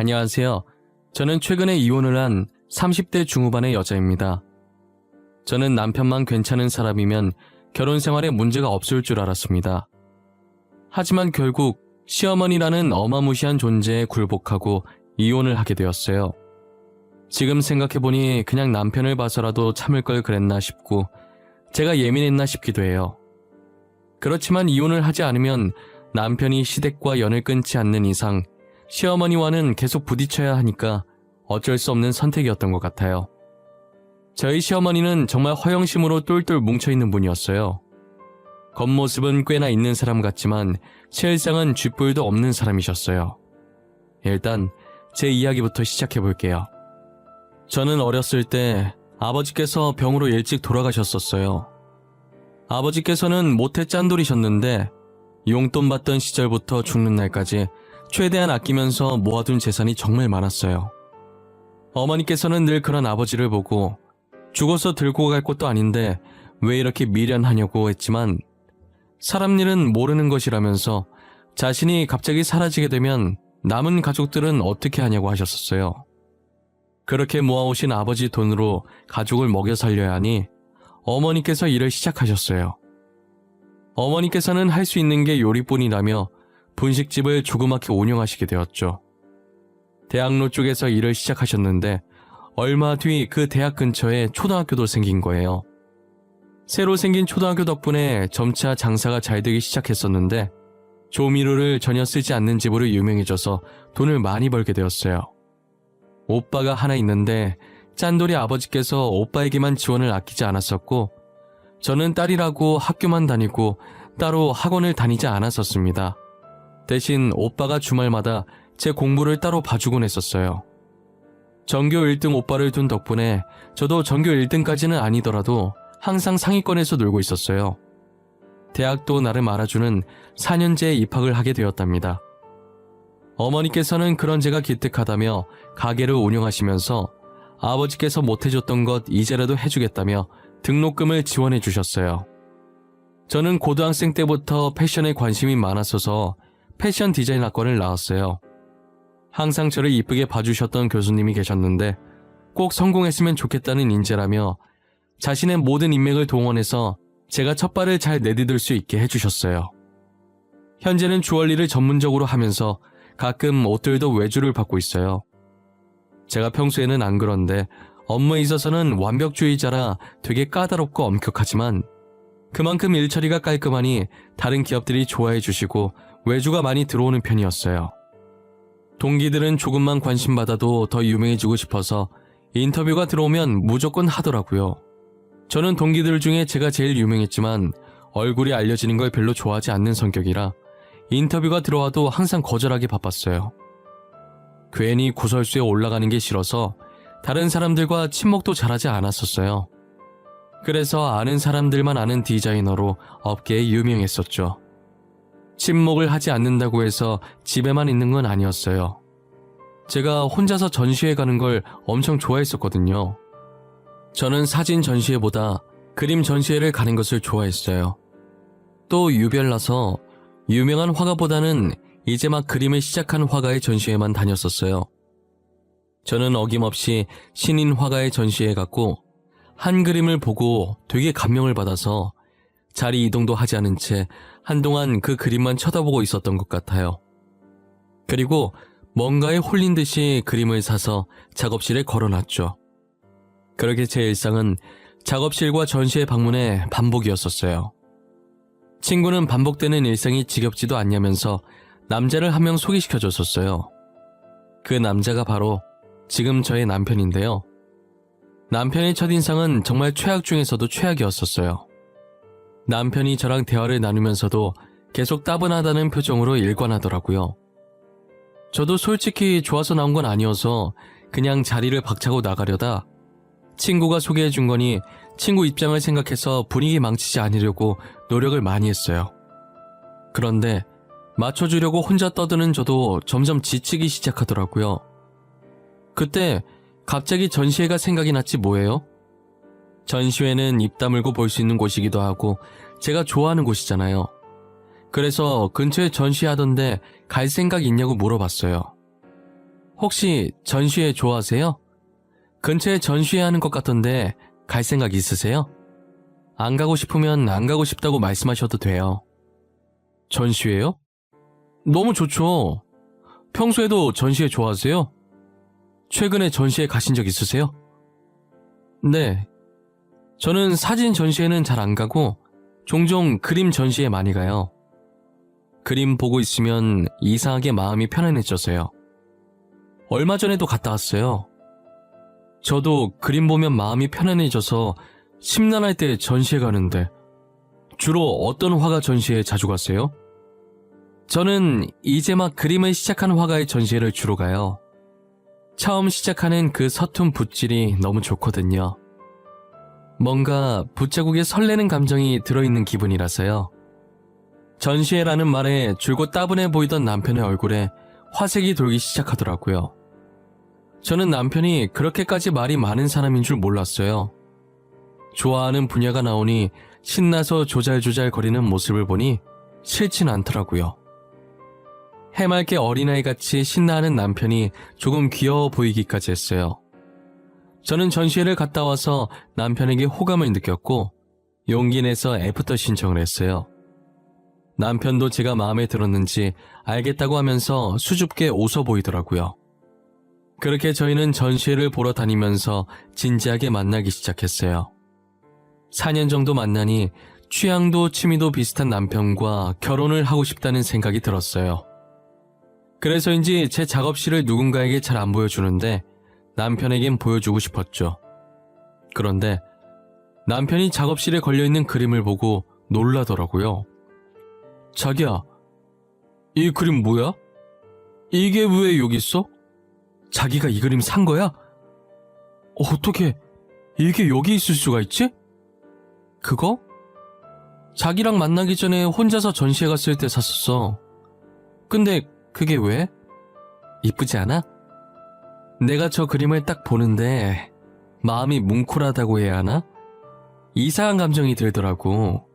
안녕하세요. 저는 최근에 이혼을 한 30대 중후반의 여자입니다. 저는 남편만 괜찮은 사람이면 결혼 생활에 문제가 없을 줄 알았습니다. 하지만 결국 시어머니라는 어마무시한 존재에 굴복하고 이혼을 하게 되었어요. 지금 생각해보니 그냥 남편을 봐서라도 참을 걸 그랬나 싶고 제가 예민했나 싶기도 해요. 그렇지만 이혼을 하지 않으면 남편이 시댁과 연을 끊지 않는 이상 시어머니와는 계속 부딪혀야 하니까 어쩔 수 없는 선택이었던 것 같아요. 저희 시어머니는 정말 허영심으로 똘똘 뭉쳐있는 분이었어요. 겉모습은 꽤나 있는 사람 같지만 실상은 쥐뿔도 없는 사람이셨어요. 일단 제 이야기부터 시작해볼게요. 저는 어렸을 때 아버지께서 병으로 일찍 돌아가셨었어요. 아버지께서는 모태 짠돌이셨는데 용돈 받던 시절부터 죽는 날까지 최대한 아끼면서 모아둔 재산이 정말 많았어요. 어머니께서는 늘 그런 아버지를 보고 죽어서 들고 갈 것도 아닌데 왜 이렇게 미련하냐고 했지만 사람 일은 모르는 것이라면서 자신이 갑자기 사라지게 되면 남은 가족들은 어떻게 하냐고 하셨었어요. 그렇게 모아오신 아버지 돈으로 가족을 먹여 살려야 하니 어머니께서 일을 시작하셨어요. 어머니께서는 할 수 있는 게 요리뿐이라며 분식집을 조그맣게 운영하시게 되었죠. 대학로 쪽에서 일을 시작하셨는데 얼마 뒤 그 대학 근처에 초등학교도 생긴 거예요. 새로 생긴 초등학교 덕분에 점차 장사가 잘 되기 시작했었는데 조미료를 전혀 쓰지 않는 집으로 유명해져서 돈을 많이 벌게 되었어요. 오빠가 하나 있는데 짠돌이 아버지께서 오빠에게만 지원을 아끼지 않았었고 저는 딸이라고 학교만 다니고 따로 학원을 다니지 않았었습니다. 대신 오빠가 주말마다 제 공부를 따로 봐주곤 했었어요. 전교 1등 오빠를 둔 덕분에 저도 전교 1등까지는 아니더라도 항상 상위권에서 놀고 있었어요. 대학도 나름 알아주는 4년제에 입학을 하게 되었답니다. 어머니께서는 그런 제가 기특하다며 가게를 운영하시면서 아버지께서 못해줬던 것 이제라도 해주겠다며 등록금을 지원해 주셨어요. 저는 고등학생 때부터 패션에 관심이 많았어서 패션 디자인 학과를 나왔어요. 항상 저를 이쁘게 봐주셨던 교수님이 계셨는데 꼭 성공했으면 좋겠다는 인재라며 자신의 모든 인맥을 동원해서 제가 첫발을 잘 내디딜 수 있게 해주셨어요. 현재는 주얼리를 전문적으로 하면서 가끔 옷들도 외주를 받고 있어요. 제가 평소에는 안 그런데 업무에 있어서는 완벽주의자라 되게 까다롭고 엄격하지만 그만큼 일처리가 깔끔하니 다른 기업들이 좋아해 주시고 외주가 많이 들어오는 편이었어요. 동기들은 조금만 관심 받아도 더 유명해지고 싶어서 인터뷰가 들어오면 무조건 하더라고요. 저는 동기들 중에 제가 제일 유명했지만 얼굴이 알려지는 걸 별로 좋아하지 않는 성격이라 인터뷰가 들어와도 항상 거절하기 바빴어요. 괜히 구설수에 올라가는 게 싫어서 다른 사람들과 친목도 잘하지 않았었어요. 그래서 아는 사람들만 아는 디자이너로 업계에 유명했었죠. 친목을 하지 않는다고 해서 집에만 있는 건 아니었어요. 제가 혼자서 전시회 가는 걸 엄청 좋아했었거든요. 저는 사진 전시회보다 그림 전시회를 가는 것을 좋아했어요. 또 유별나서 유명한 화가보다는 이제 막 그림을 시작한 화가의 전시회만 다녔었어요. 저는 어김없이 신인 화가의 전시회에 갔고 한 그림을 보고 되게 감명을 받아서 자리 이동도 하지 않은 채 한동안 그 그림만 쳐다보고 있었던 것 같아요. 그리고 뭔가에 홀린 듯이 그림을 사서 작업실에 걸어놨죠. 그렇게 제 일상은 작업실과 전시회 방문의 반복이었었어요. 친구는 반복되는 일상이 지겹지도 않냐면서 남자를 한 명 소개시켜줬었어요. 그 남자가 바로 지금 저의 남편인데요. 남편의 첫인상은 정말 최악 중에서도 최악이었었어요. 남편이 저랑 대화를 나누면서도 계속 따분하다는 표정으로 일관하더라고요. 저도 솔직히 좋아서 나온 건 아니어서 그냥 자리를 박차고 나가려다 친구가 소개해준 거니 친구 입장을 생각해서 분위기 망치지 않으려고 노력을 많이 했어요. 그런데 맞춰주려고 혼자 떠드는 저도 점점 지치기 시작하더라고요. 그때 갑자기 전시회가 생각이 났지 뭐예요? 전시회는 입 다물고 볼 수 있는 곳이기도 하고 제가 좋아하는 곳이잖아요. 그래서 근처에 전시하던데 갈 생각 있냐고 물어봤어요. 혹시 전시회 좋아하세요? 근처에 전시회 하는 것 같던데 갈 생각 있으세요? 안 가고 싶으면 안 가고 싶다고 말씀하셔도 돼요. 전시회요? 너무 좋죠. 평소에도 전시회 좋아하세요? 최근에 전시회 가신 적 있으세요? 네. 저는 사진 전시회는 잘 안 가고 종종 그림 전시회 많이 가요. 그림 보고 있으면 이상하게 마음이 편안해져서요. 얼마 전에도 갔다 왔어요. 저도 그림 보면 마음이 편안해져서 심란할 때 전시회 가는데 주로 어떤 화가 전시회에 자주 가세요? 저는 이제 막 그림을 시작한 화가의 전시회를 주로 가요. 처음 시작하는 그 서툰 붓질이 너무 좋거든요. 뭔가 붓자국에 설레는 감정이 들어있는 기분이라서요. 전시회라는 말에 줄곧 따분해 보이던 남편의 얼굴에 화색이 돌기 시작하더라고요. 저는 남편이 그렇게까지 말이 많은 사람인 줄 몰랐어요. 좋아하는 분야가 나오니 신나서 조잘조잘 거리는 모습을 보니 싫진 않더라고요. 해맑게 어린아이같이 신나하는 남편이 조금 귀여워 보이기까지 했어요. 저는 전시회를 갔다 와서 남편에게 호감을 느꼈고 용기 내서 애프터 신청을 했어요. 남편도 제가 마음에 들었는지 알겠다고 하면서 수줍게 웃어 보이더라고요. 그렇게 저희는 전시회를 보러 다니면서 진지하게 만나기 시작했어요. 4년 정도 만나니 취향도 취미도 비슷한 남편과 결혼을 하고 싶다는 생각이 들었어요. 그래서인지 제 작업실을 누군가에게 잘 안 보여주는데 남편에겐 보여주고 싶었죠. 그런데 남편이 작업실에 걸려있는 그림을 보고 놀라더라고요. 자기야, 이 그림 뭐야? 이게 왜 여기 있어? 자기가 이 그림 산 거야? 어떻게 이게 여기 있을 수가 있지? 그거? 자기랑 만나기 전에 혼자서 전시회 갔을 때 샀었어. 근데 그게 왜? 이쁘지 않아? 내가 저 그림을 딱 보는데 마음이 뭉클하다고 해야 하나? 이상한 감정이 들더라고.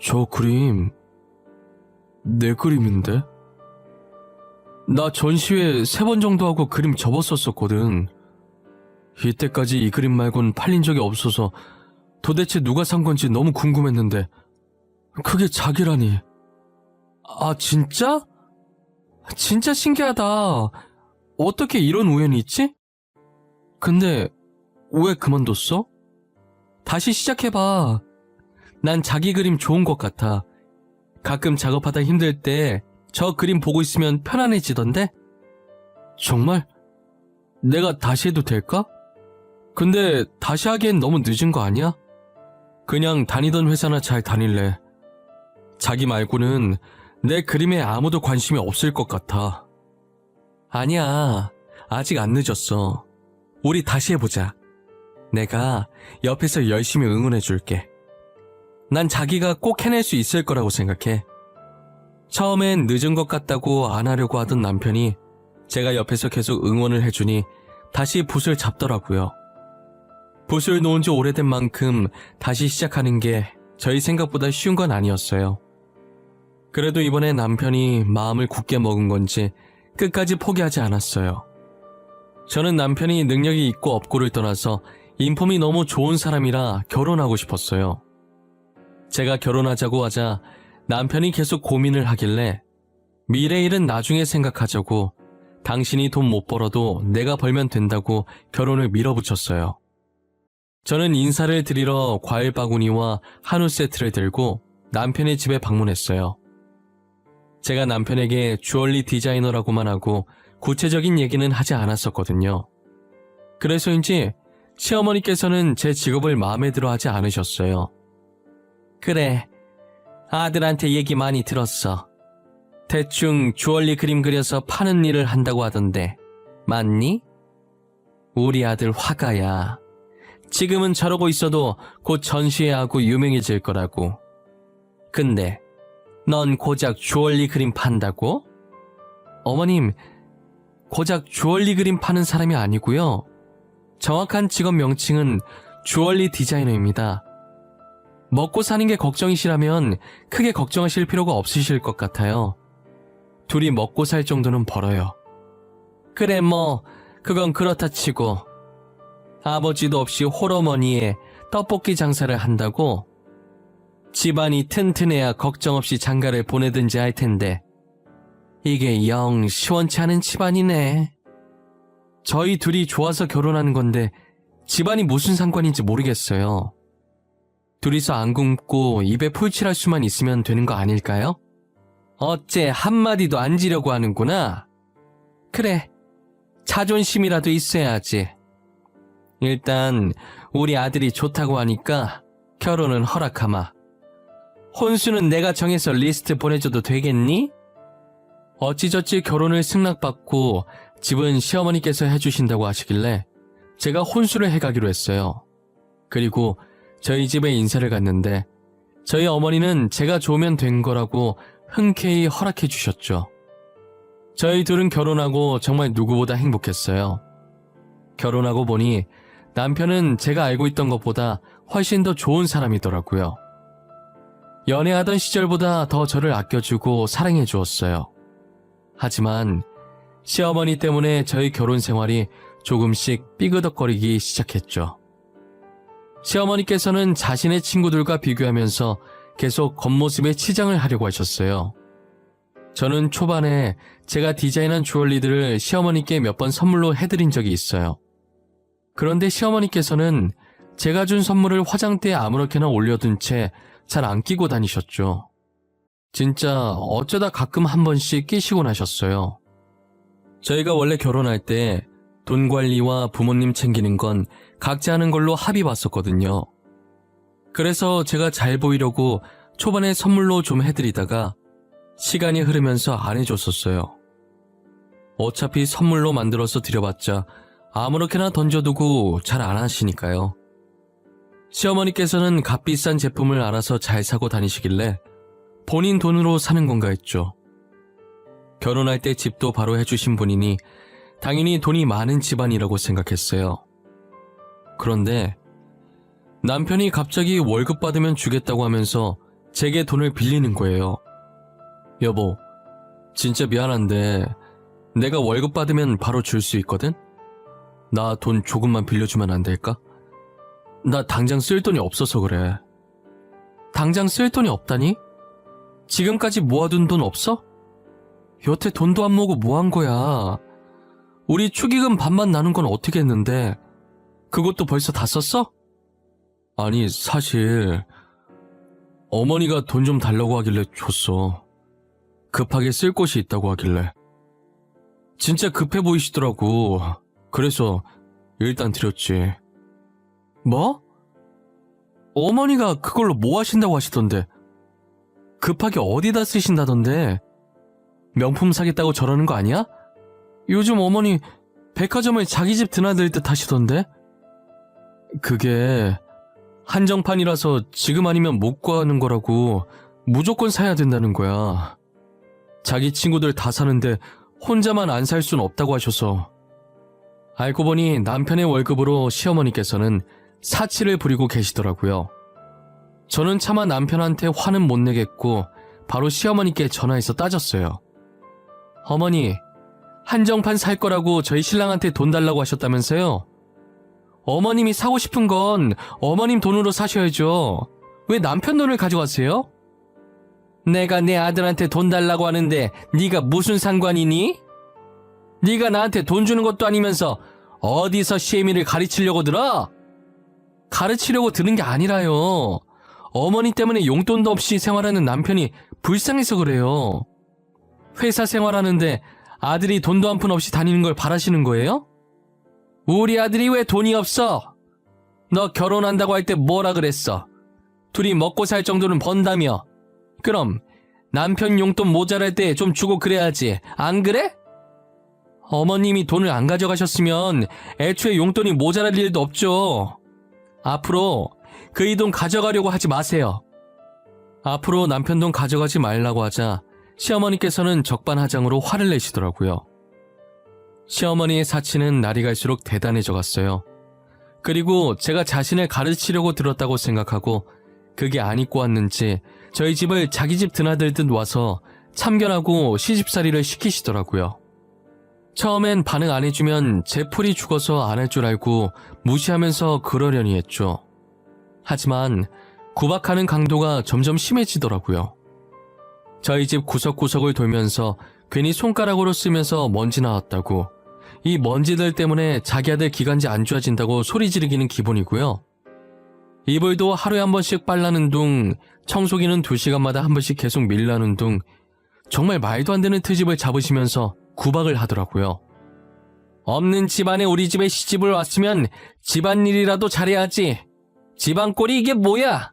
저 그림 내 그림인데? 나 전시회 3번 정도 하고 그림 접었었거든. 이때까지 이 그림 말곤 팔린 적이 없어서 도대체 누가 산 건지 너무 궁금했는데 그게 자기라니. 아, 진짜? 진짜 신기하다. 어떻게 이런 우연이 있지? 근데 왜 그만뒀어? 다시 시작해봐. 난 자기 그림 좋은 것 같아. 가끔 작업하다 힘들 때 저 그림 보고 있으면 편안해지던데? 정말? 내가 다시 해도 될까? 근데 다시 하기엔 너무 늦은 거 아니야? 그냥 다니던 회사나 잘 다닐래. 자기 말고는 내 그림에 아무도 관심이 없을 것 같아. 아니야, 아직 안 늦었어. 우리 다시 해보자. 내가 옆에서 열심히 응원해줄게. 난 자기가 꼭 해낼 수 있을 거라고 생각해. 처음엔 늦은 것 같다고 안 하려고 하던 남편이 제가 옆에서 계속 응원을 해주니 다시 붓을 잡더라고요. 붓을 놓은 지 오래된 만큼 다시 시작하는 게 저희 생각보다 쉬운 건 아니었어요. 그래도 이번에 남편이 마음을 굳게 먹은 건지 끝까지 포기하지 않았어요. 저는 남편이 능력이 있고 없고를 떠나서 인품이 너무 좋은 사람이라 결혼하고 싶었어요. 제가 결혼하자고 하자 남편이 계속 고민을 하길래 미래 일은 나중에 생각하자고 당신이 돈 못 벌어도 내가 벌면 된다고 결혼을 밀어붙였어요. 저는 인사를 드리러 과일 바구니와 한우 세트를 들고 남편의 집에 방문했어요. 제가 남편에게 주얼리 디자이너라고만 하고 구체적인 얘기는 하지 않았었거든요. 그래서인지 시어머니께서는 제 직업을 마음에 들어 하지 않으셨어요. 그래, 아들한테 얘기 많이 들었어. 대충 주얼리 그림 그려서 파는 일을 한다고 하던데 맞니? 우리 아들 화가야. 지금은 저러고 있어도 곧 전시회하고 유명해질 거라고. 근데 넌 고작 주얼리 그림 판다고? 어머님, 고작 주얼리 그림 파는 사람이 아니고요. 정확한 직업 명칭은 주얼리 디자이너입니다. 먹고 사는 게 걱정이시라면 크게 걱정하실 필요가 없으실 것 같아요. 둘이 먹고 살 정도는 벌어요. 그래 뭐 그건 그렇다 치고 아버지도 없이 홀어머니에 떡볶이 장사를 한다고? 집안이 튼튼해야 걱정 없이 장가를 보내든지 할 텐데 이게 영 시원치 않은 집안이네. 저희 둘이 좋아서 결혼하는 건데 집안이 무슨 상관인지 모르겠어요. 둘이서 안 굶고 입에 풀칠할 수만 있으면 되는 거 아닐까요? 어째 한마디도 안 지려고 하는구나. 그래, 자존심이라도 있어야지. 일단 우리 아들이 좋다고 하니까 결혼은 허락하마. 혼수는 내가 정해서 리스트 보내줘도 되겠니? 어찌저찌 결혼을 승낙받고 집은 시어머니께서 해주신다고 하시길래 제가 혼수를 해가기로 했어요. 그리고 저희 집에 인사를 갔는데 저희 어머니는 제가 좋으면 된 거라고 흔쾌히 허락해 주셨죠. 저희 둘은 결혼하고 정말 누구보다 행복했어요. 결혼하고 보니 남편은 제가 알고 있던 것보다 훨씬 더 좋은 사람이더라고요. 연애하던 시절보다 더 저를 아껴주고 사랑해 주었어요. 하지만 시어머니 때문에 저희 결혼 생활이 조금씩 삐그덕거리기 시작했죠. 시어머니께서는 자신의 친구들과 비교하면서 계속 겉모습에 치장을 하려고 하셨어요. 저는 초반에 제가 디자인한 주얼리들을 시어머니께 몇 번 선물로 해드린 적이 있어요. 그런데 시어머니께서는 제가 준 선물을 화장대에 아무렇게나 올려둔 채 잘 안 끼고 다니셨죠. 진짜 어쩌다 가끔 한 번씩 끼시곤 하셨어요. 저희가 원래 결혼할 때 돈 관리와 부모님 챙기는 건 각자 하는 걸로 합의 봤었거든요. 그래서 제가 잘 보이려고 초반에 선물로 좀 해드리다가 시간이 흐르면서 안 해줬었어요. 어차피 선물로 만들어서 드려봤자 아무렇게나 던져두고 잘 안 하시니까요. 시어머니께서는 값비싼 제품을 알아서 잘 사고 다니시길래 본인 돈으로 사는 건가 했죠. 결혼할 때 집도 바로 해주신 분이니 당연히 돈이 많은 집안이라고 생각했어요. 그런데 남편이 갑자기 월급 받으면 주겠다고 하면서 제게 돈을 빌리는 거예요. 여보, 진짜 미안한데 내가 월급 받으면 바로 줄 수 있거든? 나 돈 조금만 빌려주면 안 될까? 나 당장 쓸 돈이 없어서 그래. 당장 쓸 돈이 없다니? 지금까지 모아둔 돈 없어? 여태 돈도 안 모으고 뭐 한 거야? 우리 축의금 반만 나눈 건 어떻게 했는데 그것도 벌써 다 썼어? 아니 사실 어머니가 돈 좀 달라고 하길래 줬어. 급하게 쓸 곳이 있다고 하길래. 진짜 급해 보이시더라고. 그래서 일단 드렸지. 뭐? 어머니가 그걸로 뭐 하신다고 하시던데. 급하게 어디다 쓰신다던데. 명품 사겠다고 저러는 거 아니야? 요즘 어머니 백화점을 자기 집 드나들 듯 하시던데. 그게 한정판이라서 지금 아니면 못 구하는 거라고 무조건 사야 된다는 거야. 자기 친구들 다 사는데 혼자만 안 살 순 없다고 하셔서. 알고 보니 남편의 월급으로 시어머니께서는 사치를 부리고 계시더라고요. 저는 차마 남편한테 화는 못 내겠고 바로 시어머니께 전화해서 따졌어요. 어머니, 한정판 살 거라고 저희 신랑한테 돈 달라고 하셨다면서요? 어머님이 사고 싶은 건 어머님 돈으로 사셔야죠. 왜 남편 돈을 가져가세요? 내가 내 아들한테 돈 달라고 하는데 네가 무슨 상관이니? 네가 나한테 돈 주는 것도 아니면서 어디서 시애미를 가르치려고 들어? 가르치려고 드는 게 아니라요. 어머니 때문에 용돈도 없이 생활하는 남편이 불쌍해서 그래요. 회사 생활하는데 아들이 돈도 한 푼 없이 다니는 걸 바라시는 거예요? 우리 아들이 왜 돈이 없어? 너 결혼한다고 할 때 뭐라 그랬어? 둘이 먹고 살 정도는 번다며. 그럼 남편 용돈 모자랄 때 좀 주고 그래야지. 안 그래? 어머님이 돈을 안 가져가셨으면 애초에 용돈이 모자랄 일도 없죠. 앞으로 그이 돈 가져가려고 하지 마세요. 앞으로 남편 돈 가져가지 말라고 하자 시어머니께서는 적반하장으로 화를 내시더라고요. 시어머니의 사치는 날이 갈수록 대단해져 갔어요. 그리고 제가 자신을 가르치려고 들었다고 생각하고 그게 안 입고 왔는지 저희 집을 자기 집 드나들듯 와서 참견하고 시집살이를 시키시더라고요. 처음엔 반응 안 해주면 제 풀이 죽어서 안 할 줄 알고 무시하면서 그러려니 했죠. 하지만 구박하는 강도가 점점 심해지더라고요. 저희 집 구석구석을 돌면서 괜히 손가락으로 쓰면서 먼지 나왔다고, 이 먼지들 때문에 자기 아들 기관지 안 좋아진다고 소리 지르기는 기본이고요. 이불도 하루에 한 번씩 빨라는 둥, 청소기는 2시간마다 한 번씩 계속 밀라는 둥, 정말 말도 안 되는 트집을 잡으시면서 구박을 하더라고요. 없는 집안에 우리 집에 시집을 왔으면 집안일이라도 잘해야지. 집안꼴이 이게 뭐야?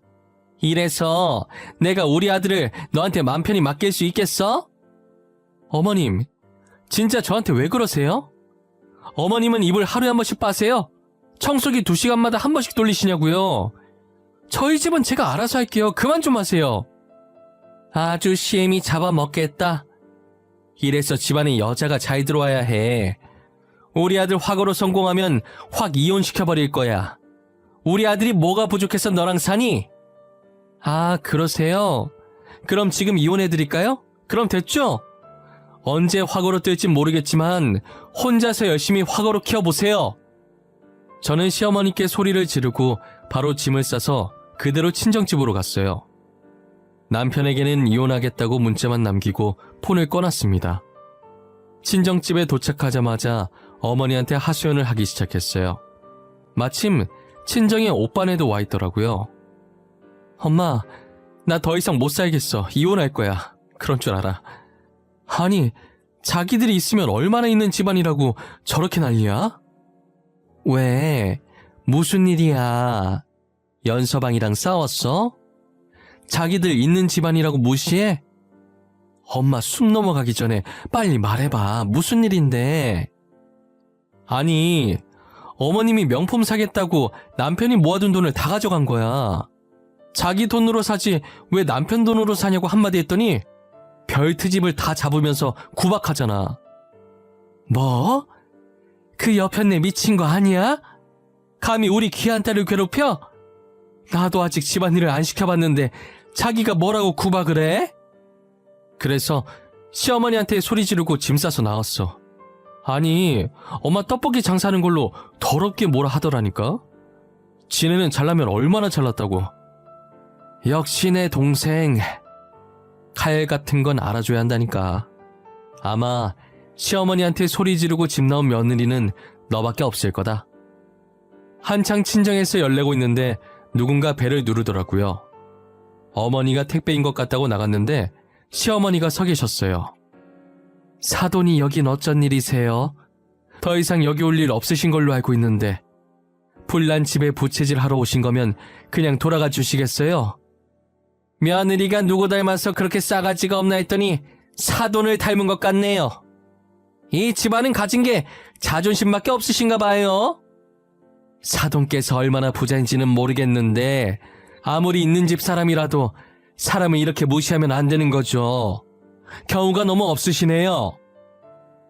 이래서 내가 우리 아들을 너한테 맘 편히 맡길 수 있겠어? 어머님, 진짜 저한테 왜 그러세요? 어머님은 이불 하루에 한 번씩 빠세요? 청소기 2시간마다 한 번씩 돌리시냐고요? 저희 집은 제가 알아서 할게요. 그만 좀 하세요. 아주 시엠이 잡아먹겠다. 이래서 집안에 여자가 잘 들어와야 해. 우리 아들 화거로 성공하면 확 이혼시켜버릴 거야. 우리 아들이 뭐가 부족해서 너랑 사니? 아, 그러세요? 그럼 지금 이혼해드릴까요? 그럼 됐죠? 언제 화거로 뜰진 모르겠지만 혼자서 열심히 화거로 키워보세요. 저는 시어머니께 소리를 지르고 바로 짐을 싸서 그대로 친정집으로 갔어요. 남편에게는 이혼하겠다고 문자만 남기고 폰을 꺼놨습니다. 친정집에 도착하자마자 어머니한테 하소연을 하기 시작했어요. 마침 친정에 오빠네도 와 있더라고요. 엄마, 나 더 이상 못 살겠어. 이혼할 거야. 그런 줄 알아. 아니, 자기들이 있으면 얼마나 있는 집안이라고 저렇게 난리야? 왜? 무슨 일이야? 연서방이랑 싸웠어? 자기들 있는 집안이라고 무시해? 엄마, 숨 넘어가기 전에 빨리 말해봐. 무슨 일인데? 아니, 어머님이 명품 사겠다고 남편이 모아둔 돈을 다 가져간 거야. 자기 돈으로 사지 왜 남편 돈으로 사냐고 한마디 했더니 별 트집을 다 잡으면서 구박하잖아. 뭐? 그 여편네 미친 거 아니야? 감히 우리 귀한 딸을 괴롭혀? 나도 아직 집안일을 안 시켜봤는데 자기가 뭐라고 구박을 해? 그래서 시어머니한테 소리 지르고 짐 싸서 나왔어. 아니, 엄마 떡볶이 장사하는 걸로 더럽게 뭐라 하더라니까? 지네는 잘나면 얼마나 잘났다고. 역시 내 동생. 칼 같은 건 알아줘야 한다니까. 아마 시어머니한테 소리 지르고 집 나온 며느리는 너밖에 없을 거다. 한창 친정에서 열내고 있는데 누군가 배를 누르더라고요. 어머니가 택배인 것 같다고 나갔는데 시어머니가 서 계셨어요. 사돈이 여긴 어쩐 일이세요? 더 이상 여기 올 일 없으신 걸로 알고 있는데 불난 집에 부채질 하러 오신 거면 그냥 돌아가 주시겠어요? 며느리가 누구 닮아서 그렇게 싸가지가 없나 했더니 사돈을 닮은 것 같네요. 이 집안은 가진 게 자존심밖에 없으신가 봐요. 사돈께서 얼마나 부자인지는 모르겠는데 아무리 있는 집 사람이라도 사람을 이렇게 무시하면 안 되는 거죠. 경우가 너무 없으시네요.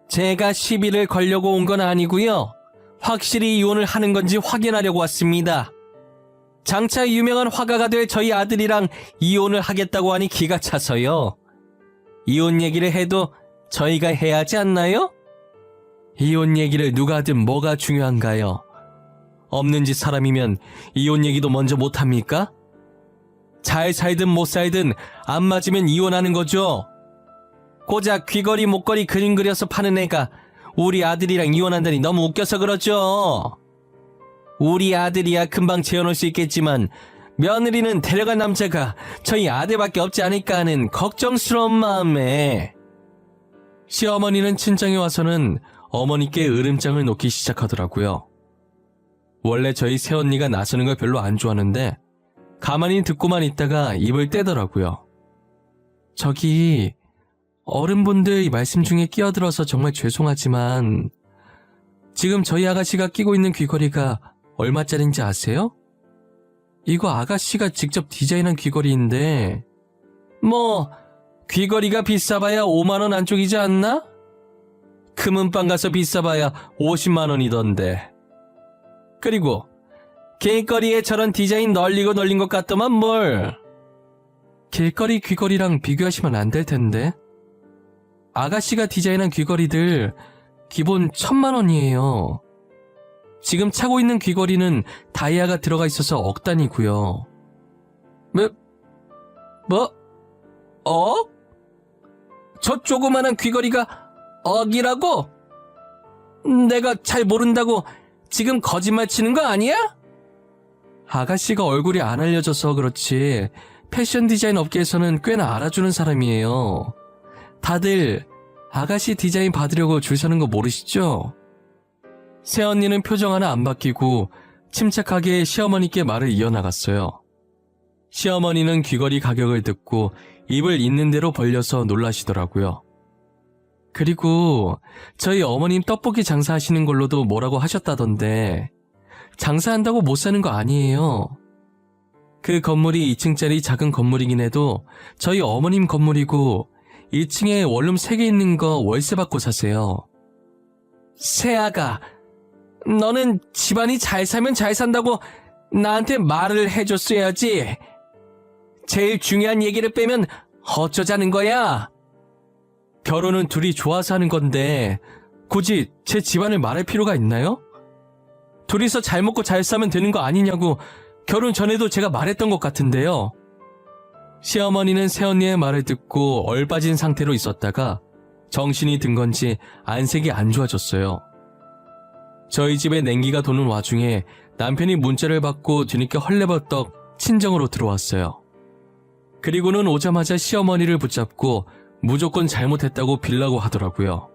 제가 시비를 걸려고 온 건 아니고요. 확실히 이혼을 하는 건지 확인하려고 왔습니다. 장차 유명한 화가가 될 저희 아들이랑 이혼을 하겠다고 하니 기가 차서요. 이혼 얘기를 해도 저희가 해야 하지 않나요? 이혼 얘기를 누가 하든 뭐가 중요한가요? 없는 집 사람이면 이혼 얘기도 먼저 못합니까? 잘 살든 못 살든 안 맞으면 이혼하는 거죠. 고작 귀걸이 목걸이 그림 그려서 파는 애가 우리 아들이랑 이혼한다니 너무 웃겨서 그러죠. 우리 아들이야 금방 재혼할 수 있겠지만 며느리는 데려간 남자가 저희 아들밖에 없지 않을까 하는 걱정스러운 마음에. 시어머니는 친정에 와서는 어머니께 으름장을 놓기 시작하더라고요. 원래 저희 새언니가 나서는 걸 별로 안 좋아하는데 가만히 듣고만 있다가 입을 떼더라고요. 저기 어른분들 말씀 중에 끼어들어서 정말 죄송하지만 지금 저희 아가씨가 끼고 있는 귀걸이가 얼마짜린지 아세요? 이거 아가씨가 직접 디자인한 귀걸이인데 뭐 귀걸이가 비싸봐야 5만원 안쪽이지 않나? 금은방 가서 비싸봐야 50만원이던데. 그리고 길거리에 저런 디자인 널리고 널린 것 같더만 뭘. 길거리 귀걸이랑 비교하시면 안 될 텐데. 아가씨가 디자인한 귀걸이들 기본 1,000만 원이에요. 지금 차고 있는 귀걸이는 다이아가 들어가 있어서 억 단위고요. 뭐? 억? 저 조그만한 귀걸이가 억이라고? 내가 잘 모른다고 지금 거짓말 치는 거 아니야? 아가씨가 얼굴이 안 알려져서 그렇지 패션 디자인 업계에서는 꽤나 알아주는 사람이에요. 다들 아가씨 디자인 받으려고 줄 서는 거 모르시죠? 새언니는 표정 하나 안 바뀌고 침착하게 시어머니께 말을 이어나갔어요. 시어머니는 귀걸이 가격을 듣고 입을 있는 대로 벌려서 놀라시더라고요. 그리고 저희 어머님 떡볶이 장사하시는 걸로도 뭐라고 하셨다던데 장사한다고 못 사는 거 아니에요. 그 건물이 2층짜리 작은 건물이긴 해도 저희 어머님 건물이고 1층에 원룸 3개 있는 거 월세 받고 사세요. 세아가, 너는 집안이 잘 살면 잘 산다고 나한테 말을 해줬어야지. 제일 중요한 얘기를 빼면 어쩌자는 거야? 결혼은 둘이 좋아서 하는 건데 굳이 제 집안을 말할 필요가 있나요? 둘이서 잘 먹고 잘 사면 되는 거 아니냐고 결혼 전에도 제가 말했던 것 같은데요. 시어머니는 새언니의 말을 듣고 얼빠진 상태로 있었다가 정신이 든 건지 안색이 안 좋아졌어요. 저희 집에 냉기가 도는 와중에 남편이 문자를 받고 뒤늦게 헐레벌떡 친정으로 들어왔어요. 그리고는 오자마자 시어머니를 붙잡고 무조건 잘못했다고 빌라고 하더라고요.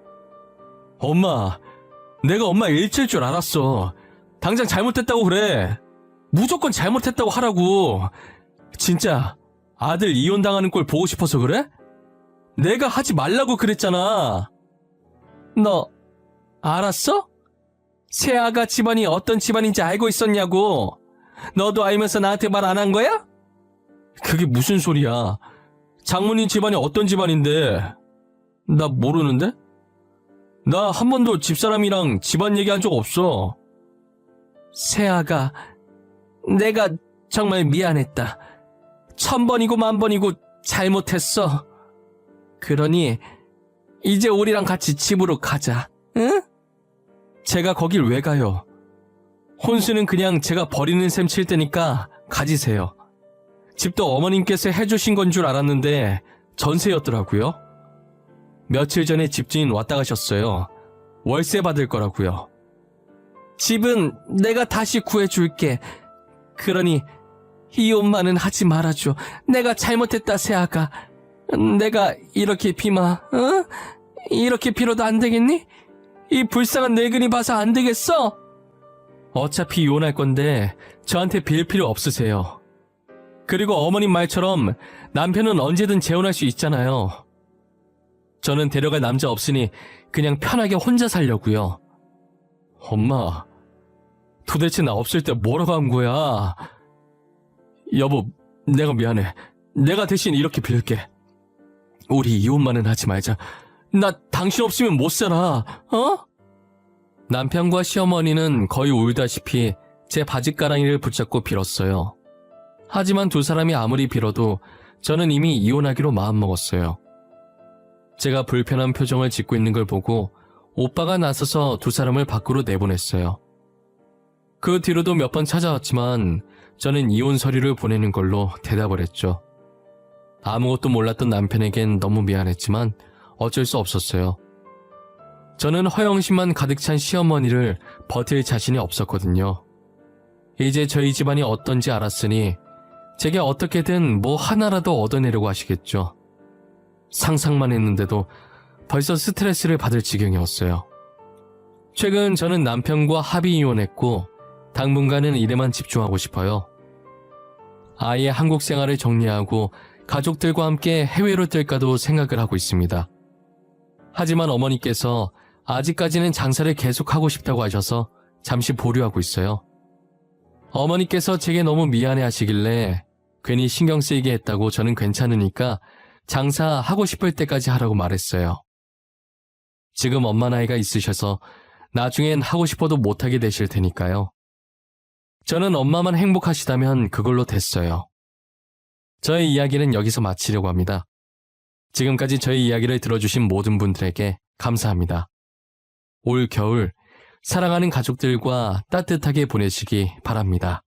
엄마, 내가 엄마 일칠 줄 알았어. 당장 잘못했다고 그래. 무조건 잘못했다고 하라고. 진짜 아들 이혼당하는 꼴 보고 싶어서 그래? 내가 하지 말라고 그랬잖아. 너 알았어? 세아가 집안이 어떤 집안인지 알고 있었냐고. 너도 알면서 나한테 말 안 한 거야? 그게 무슨 소리야. 장모님 집안이 어떤 집안인데. 나 모르는데? 나 한 번도 집사람이랑 집안 얘기한 적 없어. 세아가, 내가 정말 미안했다. 1000번이고 10,000번이고 잘못했어. 그러니 이제 우리랑 같이 집으로 가자. 응? 제가 거길 왜 가요? 혼수는 그냥 제가 버리는 셈 칠 테니까 가지세요. 집도 어머님께서 해주신 건 줄 알았는데 전세였더라고요. 며칠 전에 집주인 왔다 가셨어요. 월세 받을 거라고요. 집은 내가 다시 구해줄게. 그러니 이혼만은 하지 말아줘. 내가 잘못했다, 세아가. 내가 이렇게 이렇게 빌어도 안 되겠니? 이 불쌍한 늙은이 봐서 안 되겠어? 어차피 이혼할 건데 저한테 빌 필요 없으세요. 그리고 어머님 말처럼 남편은 언제든 재혼할 수 있잖아요. 저는 데려갈 남자 없으니 그냥 편하게 혼자 살려고요. 엄마, 도대체 나 없을 때 뭐라고 한 거야? 여보, 내가 미안해. 내가 대신 이렇게 빌게. 우리 이혼만은 하지 말자. 나 당신 없으면 못 살아. 어? 남편과 시어머니는 거의 울다시피 제 바짓가랑이를 붙잡고 빌었어요. 하지만 두 사람이 아무리 빌어도 저는 이미 이혼하기로 마음먹었어요. 제가 불편한 표정을 짓고 있는 걸 보고 오빠가 나서서 두 사람을 밖으로 내보냈어요. 그 뒤로도 몇 번 찾아왔지만 저는 이혼 서류를 보내는 걸로 대답을 했죠. 아무것도 몰랐던 남편에겐 너무 미안했지만 어쩔 수 없었어요. 저는 허영심만 가득 찬 시어머니를 버틸 자신이 없었거든요. 이제 저희 집안이 어떤지 알았으니 제게 어떻게든 뭐 하나라도 얻어내려고 하시겠죠. 상상만 했는데도 벌써 스트레스를 받을 지경이었어요. 최근 저는 남편과 합의 이혼했고 당분간은 일에만 집중하고 싶어요. 아예 한국 생활을 정리하고 가족들과 함께 해외로 뜰까도 생각을 하고 있습니다. 하지만 어머니께서 아직까지는 장사를 계속하고 싶다고 하셔서 잠시 보류하고 있어요. 어머니께서 제게 너무 미안해 하시길래 괜히 신경 쓰이게 했다고 저는 괜찮으니까 장사하고 싶을 때까지 하라고 말했어요. 지금 엄마 나이가 있으셔서 나중엔 하고 싶어도 못하게 되실 테니까요. 저는 엄마만 행복하시다면 그걸로 됐어요. 저의 이야기는 여기서 마치려고 합니다. 지금까지 저의 이야기를 들어주신 모든 분들에게 감사합니다. 올 겨울 사랑하는 가족들과 따뜻하게 보내시기 바랍니다.